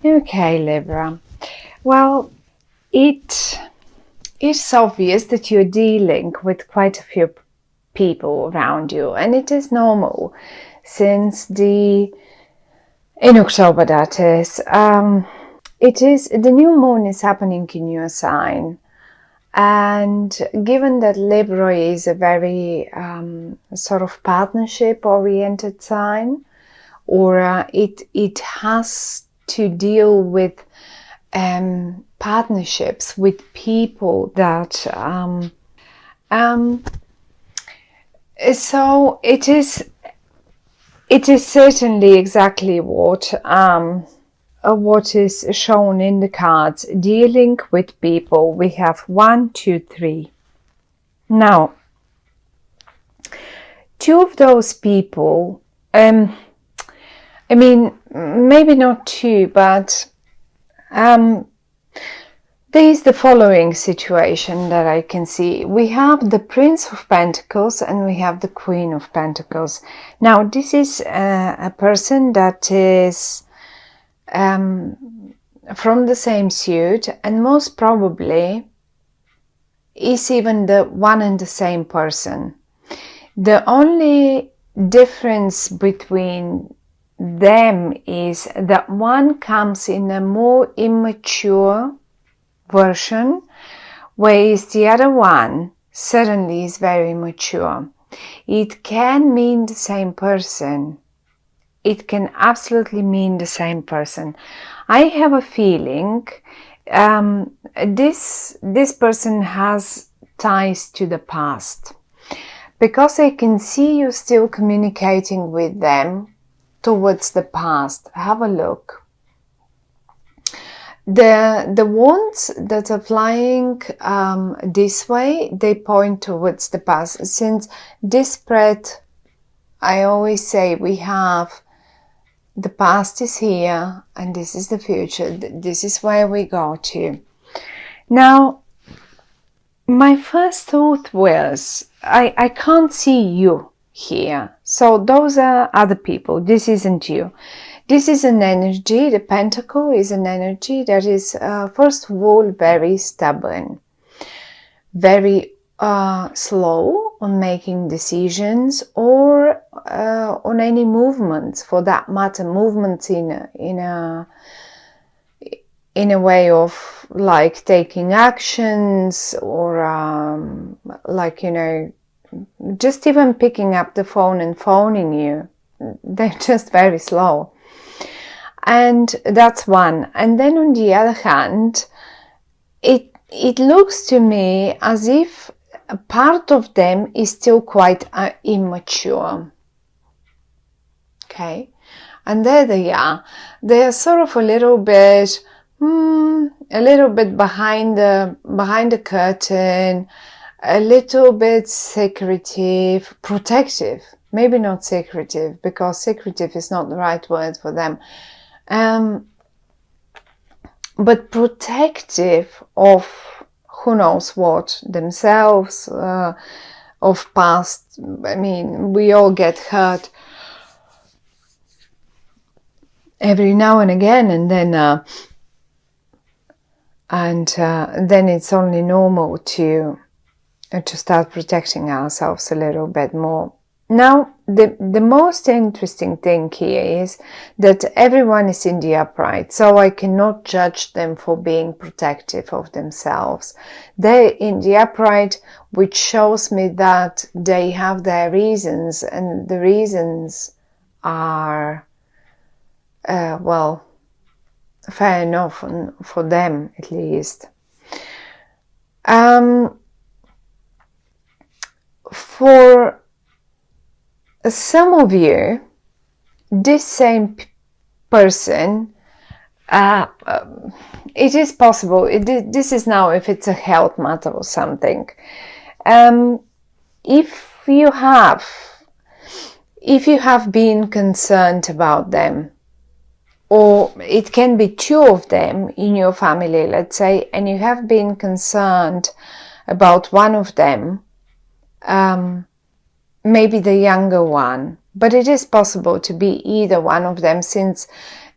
Okay, Libra. Well, it is obvious that you're dealing with quite a few people around you, and it is normal since in October, that is. It is the new moon is happening in your sign, and given that Libra is a very sort of partnership-oriented sign, or it has to deal with partnerships with people that so it is certainly exactly what is shown in the cards. Dealing with people, we have 1, 2, 3. Now, two of those people, I mean, maybe not two, but there is the following situation that I can see. We have the Prince of Pentacles and we have the Queen of Pentacles. Now, this is a person that is from the same suit, and most probably is even the one and the same person. The only difference between them is that one comes in a more immature version, whereas the other one certainly is very mature. It can mean the same person. It can absolutely mean the same person. I have a feeling this person has ties to the past, because I can see you still communicating with them towards the past. Have a look. The wands that are flying this way, they point towards the past. Since this spread, I always say we have the past is here and this is the future. This is where we go to. Now, my first thought was, I can't see you here. So those are other people. This isn't you. This is an energy. The pentacle is an energy that is, first of all, very stubborn, very slow on making decisions, or on any movements, for that matter, movements in a way of like taking actions, or like, you know, just even picking up the phone and phoning you. They're just very slow. And that's one. And then on the other hand, it looks to me as if a part of them is still quite immature. Okay. And there they are. They are sort of a little bit behind the curtain, a little bit secretive, protective. Maybe not secretive, because secretive is not the right word for them. But protective of who knows what, themselves, of past. I mean, we all get hurt every now and again, and then it's only normal to start protecting ourselves a little bit more. Now, the most interesting thing here is that everyone is in the upright, so I cannot judge them for being protective of themselves. They're in the upright, which shows me that they have their reasons, and the reasons are, well, fair enough for them, at least. For some of you, this same person, it is possible, this is now if it's a health matter or something. If you have been concerned about them, or it can be two of them in your family, let's say, and you have been concerned about one of them, maybe the younger one, But it is possible to be either one of them, since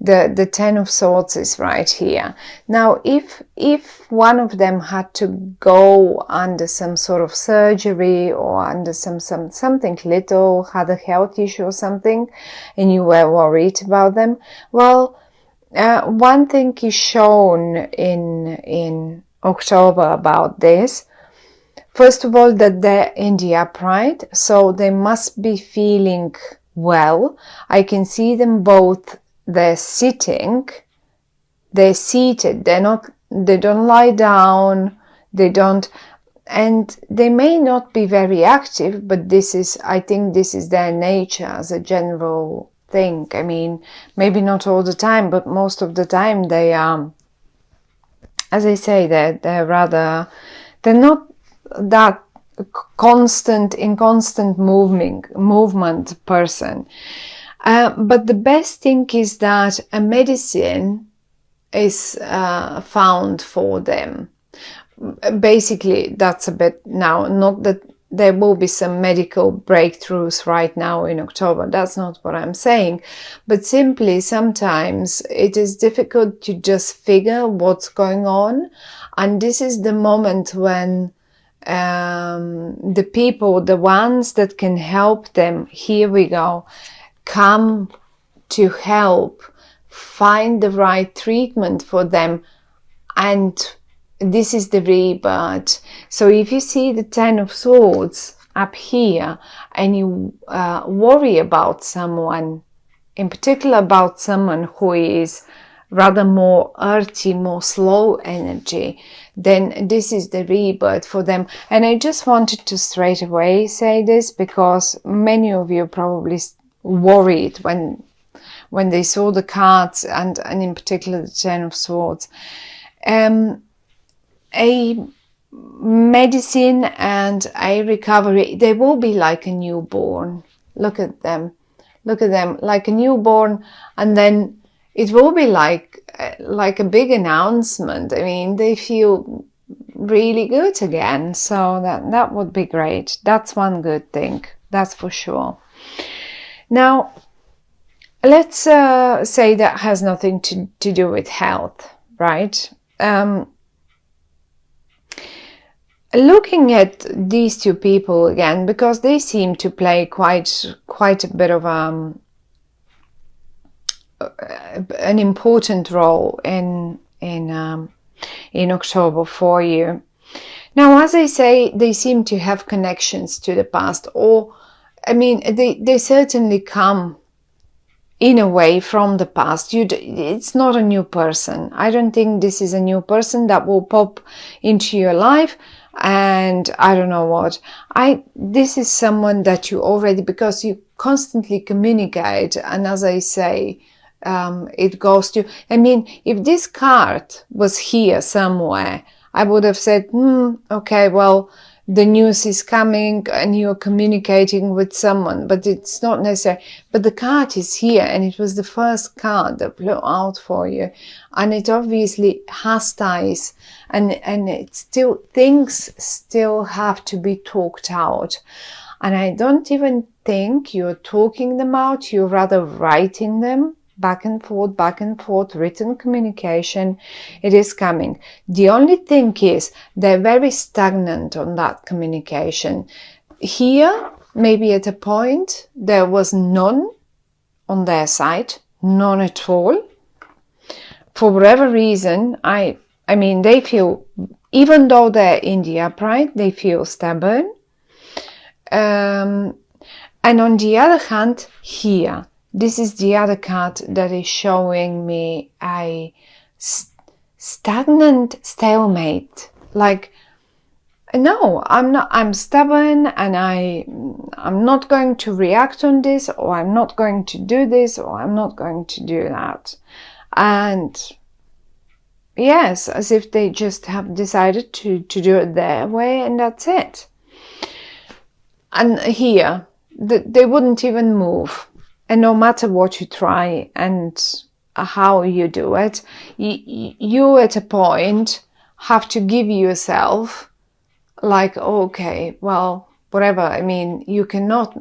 the Ten of Swords is right here. Now, if one of them had to go under some sort of surgery or under something little, had a health issue or something, and you were worried about them, well, one thing is shown in October about this. First of all, that they're in the upright, so they must be feeling well. I can see them both. They're sitting, they're seated, they don't lie down, and they may not be very active, but I think this is their nature as a general thing. I mean, maybe not all the time, but most of the time they are, as I say, they're not that constant movement person. But the best thing is that a medicine is found for them. Basically, that's a bit now, not that there will be some medical breakthroughs right now in October. That's not what I'm saying. But simply, sometimes it is difficult to just figure what's going on. And this is the moment when the people, the ones that can help them, here we go, come to help find the right treatment for them. And this is the rebirth. So if you see the Ten of Swords up here and you worry about someone, in particular about someone who is rather more earthy, more slow energy, then this is the rebirth for them. And I just wanted to straight away say this, because many of you probably worried when they saw the cards, and in particular the Ten of Swords. A medicine and a recovery, they will be like a newborn. Look at them, like a newborn, and then it will be like a big announcement. I mean, they feel really good again, so that would be great. That's one good thing, that's for sure. Now, let's say that has nothing to do with health, right? Looking at these two people again, because they seem to play quite a bit of an important role in October for you. Now, as I say, they seem to have connections to the past, or I mean, they certainly come in a way from the past. It's not a new person. I don't think this is a new person that will pop into your life. And I don't know what. This is someone that you already, because you constantly communicate. And as I say, it goes to, I mean, if this card was here somewhere, I would have said, okay, well, the news is coming and you're communicating with someone, but it's not necessary. But the card is here, and it was the first card that blew out for you. And it obviously has ties, and it still, things still have to be talked out. And I don't even think you're talking them out, you're rather writing them. Back and forth, written communication, it is coming. The only thing is they're very stagnant on that communication. Here, maybe at a point, there was none on their side, none at all. For whatever reason, I mean, they feel, even though they're in the upright, they feel stubborn. And on the other hand, here, this is the other card that is showing me a stagnant stalemate. Like, no, I'm stubborn, and I'm not going to react on this, or I'm not going to do this, or I'm not going to do that. And yes, as if they just have decided to do it their way, and that's it. And here, they wouldn't even move. And no matter what you try and how you do it, you at a point have to give yourself like, okay, well, whatever. I mean, you cannot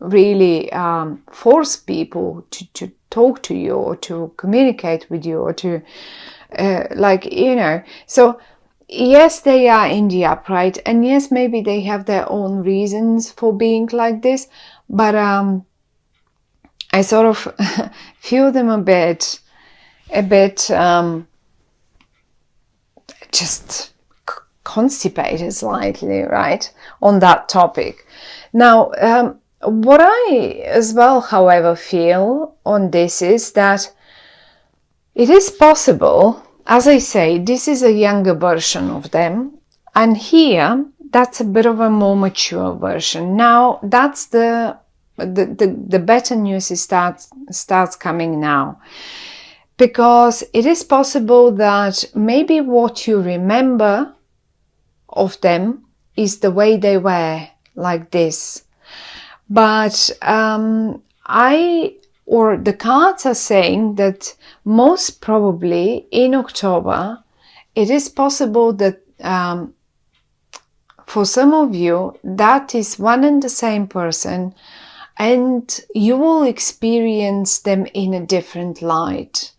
really force people to talk to you or to communicate with you or to like, you know. So yes, they are in the upright, and yes, maybe they have their own reasons for being like this, but I sort of feel them a bit just constipated slightly, right, on that topic. Now, what I as well, however, feel on this is that it is possible, as I say, this is a younger version of them, and here that's a bit of a more mature version. Now, that's the better news starts coming now. Because it is possible that maybe what you remember of them is the way they were, like this. But the cards are saying that most probably in October, it is possible that for some of you, that is one and the same person, and you will experience them in a different light.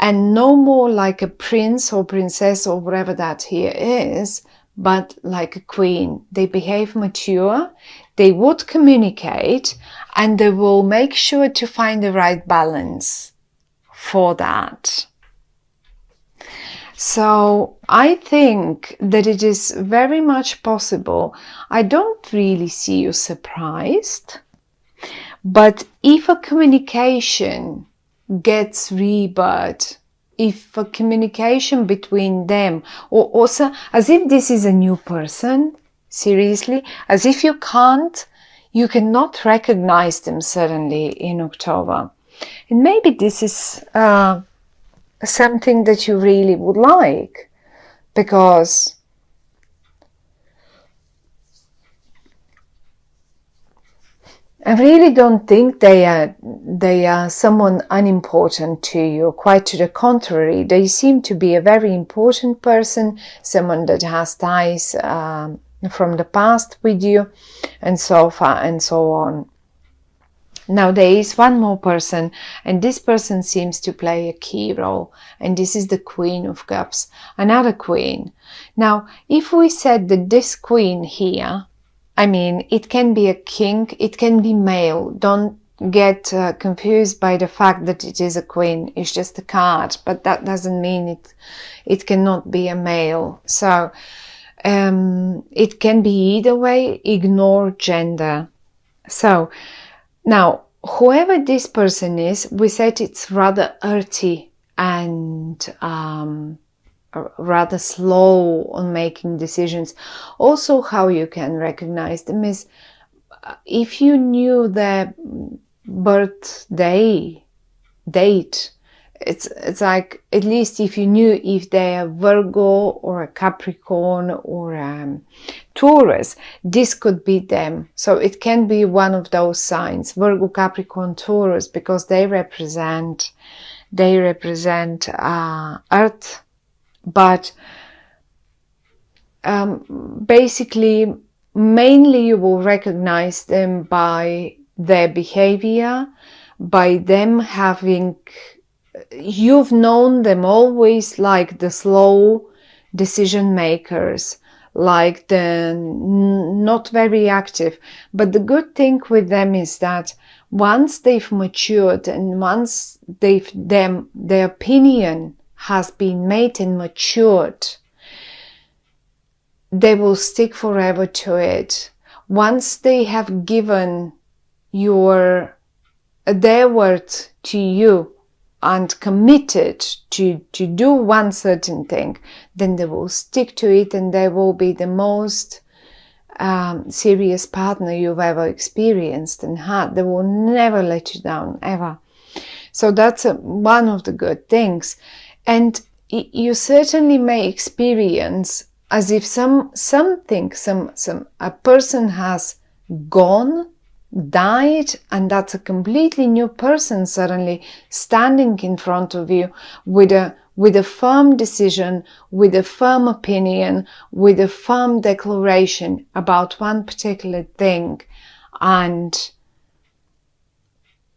And no more like a prince or princess or whatever that here is, but like a queen. They behave mature, they would communicate, and they will make sure to find the right balance for that. So I think that it is very much possible. I don't really see you surprised, but if a communication gets rebirth, if a communication between them, or also as if this is a new person, seriously, as if you cannot recognize them suddenly in October. And maybe this is something that you really would like, because I really don't think they are someone unimportant to you. Quite to the contrary, they seem to be a very important person, someone that has ties from the past with you, and so far and so on. Now there is one more person, and this person seems to play a key role, and this is the Queen of Cups, another queen. Now, if we said that this queen here, I mean, it can be a king, it can be male. Don't get confused by the fact that it is a queen. It's just a card, but that doesn't mean it cannot be a male. So it can be either way. Ignore gender. So now, whoever this person is, we said it's rather earthy and rather slow on making decisions. Also, how you can recognize them is if you knew their birthday date. It's like, at least if you knew if they're Virgo or a Capricorn or Taurus, this could be them. So it can be one of those signs, Virgo, Capricorn, Taurus, because they represent Earth. But basically, mainly you will recognize them by their behavior, by them having, you've known them always like the slow decision makers, like the not very active. But the good thing with them is that once they've matured and once their opinion has been made and matured, they will stick forever to it. Once they have given their word to you and committed to do one certain thing, then they will stick to it, and they will be the most serious partner you've ever experienced and had. They will never let you down, ever. So that's one of the good things. And you certainly may experience as if a person has gone, died, and that's a completely new person suddenly standing in front of you with a firm decision, with a firm opinion, with a firm declaration about one particular thing. And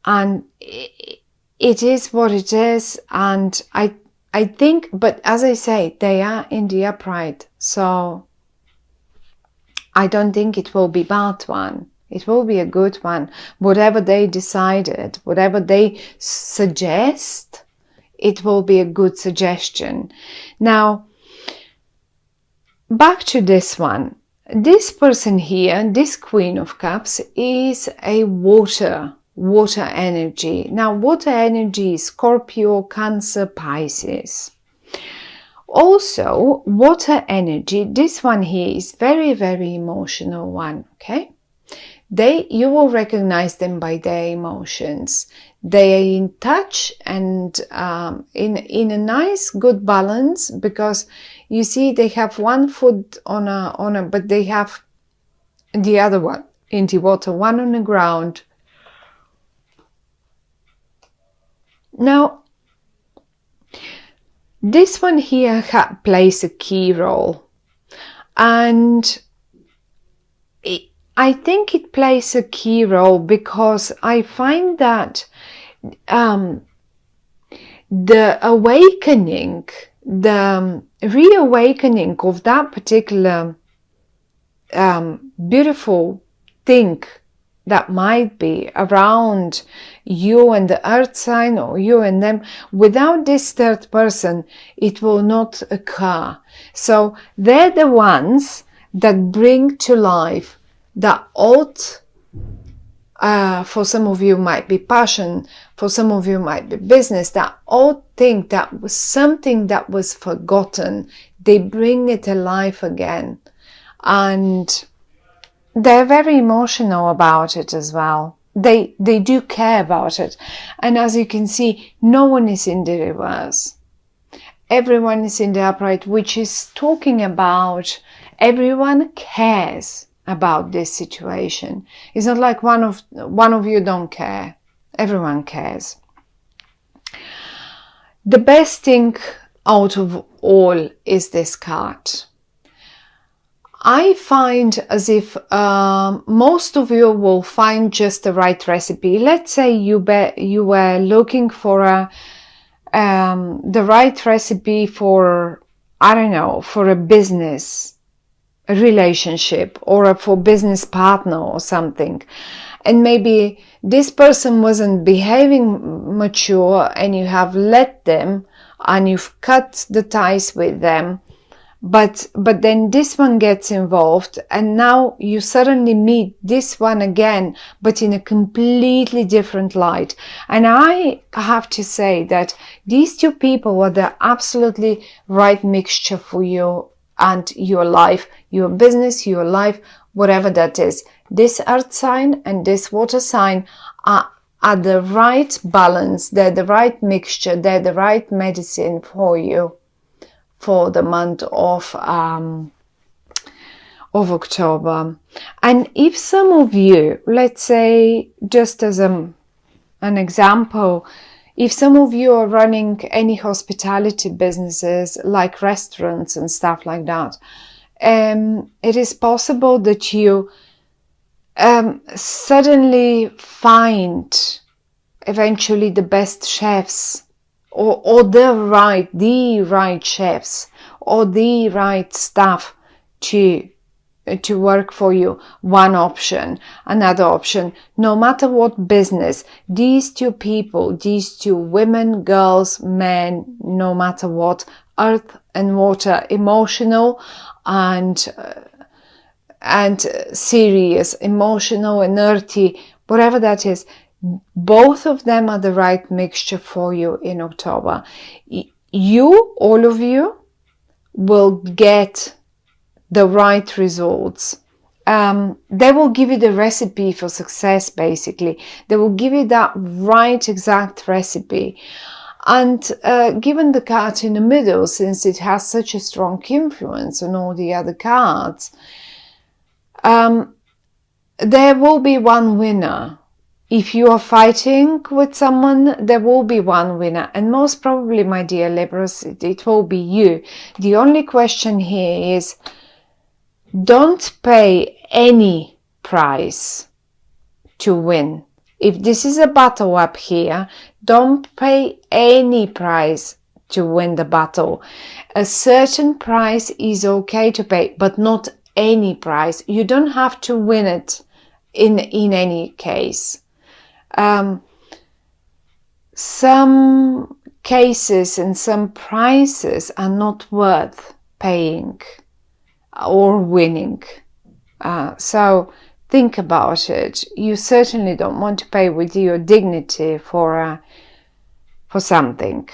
and it is what it is. And I think, but as I say, they are in the upright, so I don't think it will be bad one. It will be a good one. Whatever they decided, whatever they suggest, it will be a good suggestion. Now, back to this one. This person here, this Queen of Cups, is a water energy. Now, water energy is Scorpio, Cancer, Pisces. Also, water energy, this one here is very, very emotional one, okay? You will recognize them by their emotions. They are in touch and in a nice, good balance, because you see they have one foot on a, but they have the other one in the water, one on the ground. Now, this one here plays a key role, and I think it plays a key role because I find that the awakening, the reawakening of that particular beautiful thing that might be around you and the earth sign, or you and them, without this third person, it will not occur. So they're the ones that bring to life that old, for some of you might be passion, for some of you might be business, that old thing that was something that was forgotten. They bring it alive again, and they're very emotional about it as well. They do care about it. And as you can see, no one is in the reverse. Everyone is in the upright, which is talking about everyone cares about this situation. It's not like one of you don't care. Everyone cares. The best thing out of all is this card. I find as if most of you will find just the right recipe. Let's say you were looking for the right recipe for, I don't know, for a business, a relationship, or for business partner or something. And maybe this person wasn't behaving mature and you have let them and you've cut the ties with them. But then this one gets involved and now you suddenly meet this one again, but in a completely different light. And I have to say that these two people were the absolutely right mixture for you and your life, your business, your life, whatever that is. This earth sign and this water sign are the right balance. They're the right mixture. They're the right medicine for you for the month of October. And if some of you, let's say, just as an example, if some of you are running any hospitality businesses like restaurants and stuff like that, it is possible that you suddenly find eventually the best chefs, or the right chefs, or the right staff to work for you. One option. Another option, no matter what business, these two people, these two women, girls, men, no matter what, earth and water, emotional and serious, emotional and earthy, whatever that is, both of them are the right mixture for you in October. You, all of you, will get the right results. They will give you the recipe for success, basically. They will give you that right exact recipe. And given the card in the middle, since it has such a strong influence on all the other cards, there will be one winner. If you are fighting with someone, there will be one winner. And most probably, my dear Libras, it will be you. The only question here is, don't pay any price to win. If this is a battle up here, don't pay any price to win the battle. A certain price is okay to pay, but not any price. You don't have to win it in any case. Some cases and some prices are not worth paying or winning. So think about it. You certainly don't want to pay with your dignity for something,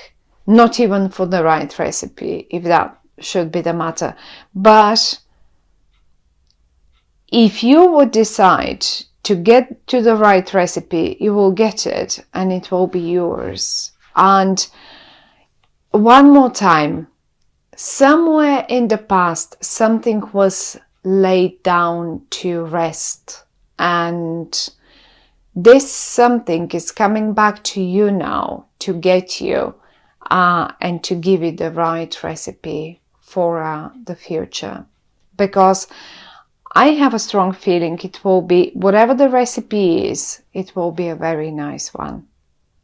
not even for the right recipe, if that should be the matter. But if you would decide to get to the right recipe, you will get it and it will be yours. And one more time, somewhere in the past, something was laid down to rest, and this something is coming back to you now to get you and to give you the right recipe for the future. Because I have a strong feeling it will be, whatever the recipe is, it will be a very nice one.